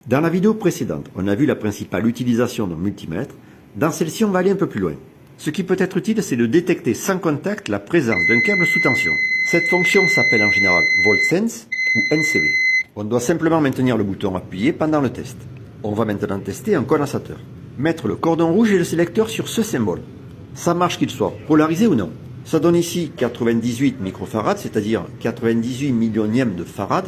Dans la vidéo précédente, on a vu la principale utilisation d'un multimètre. Dans celle-ci, on va aller un peu plus loin. Ce qui peut être utile, c'est de détecter sans contact la présence d'un câble sous tension. Cette fonction s'appelle en général VoltSense ou NCV. On doit simplement maintenir le bouton appuyé pendant le test. On va maintenant tester un condensateur. Mettre le cordon rouge et le sélecteur sur ce symbole. Ça marche qu'il soit polarisé ou non. Ça donne ici 98 microfarads, c'est-à-dire 98 millionièmes de farad.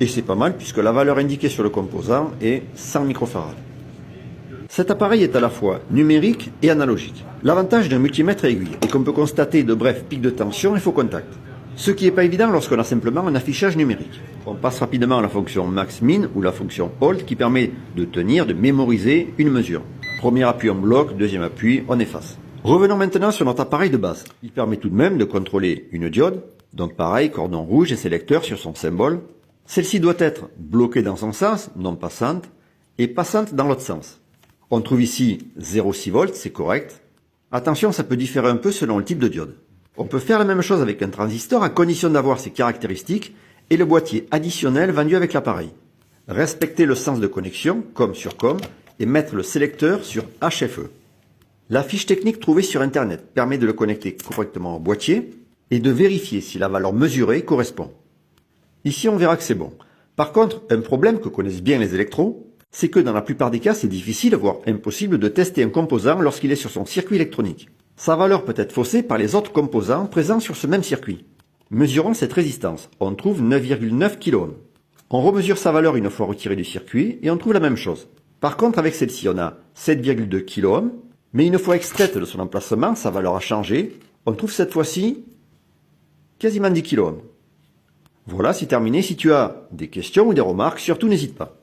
Et c'est pas mal puisque la valeur indiquée sur le composant est 100 microfarads. Cet appareil est à la fois numérique et analogique. L'avantage d'un multimètre aiguille est qu'on peut constater de brefs pics de tension et faux contacts. Ce qui n'est pas évident lorsqu'on a simplement un affichage numérique. On passe rapidement à la fonction max-min ou la fonction hold qui permet de tenir, de mémoriser une mesure. Premier appui on bloque, deuxième appui on efface. Revenons maintenant sur notre appareil de base. Il permet tout de même de contrôler une diode, donc pareil, cordon rouge et sélecteur sur son symbole. Celle-ci doit être bloquée dans son sens, non passante, et passante dans l'autre sens. On trouve ici 0,6 volts, c'est correct. Attention, ça peut différer un peu selon le type de diode. On peut faire la même chose avec un transistor à condition d'avoir ses caractéristiques et le boîtier additionnel vendu avec l'appareil. Respecter le sens de connexion, comme sur COM, et mettre le sélecteur sur HFE. La fiche technique trouvée sur Internet permet de le connecter correctement au boîtier et de vérifier si la valeur mesurée correspond. Ici, on verra que c'est bon. Par contre, un problème que connaissent bien les électros, c'est que dans la plupart des cas, c'est difficile, voire impossible de tester un composant lorsqu'il est sur son circuit électronique. Sa valeur peut être faussée par les autres composants présents sur ce même circuit. Mesurons cette résistance. On trouve 9,9 kΩ. On remesure sa valeur une fois retiré du circuit et on trouve la même chose. Par contre, avec celle-ci, on a 7,2 kΩ, mais une fois extraite de son emplacement, sa valeur a changé. On trouve cette fois-ci quasiment 10 kΩ. Voilà, c'est terminé. Si tu as des questions ou des remarques, surtout n'hésite pas.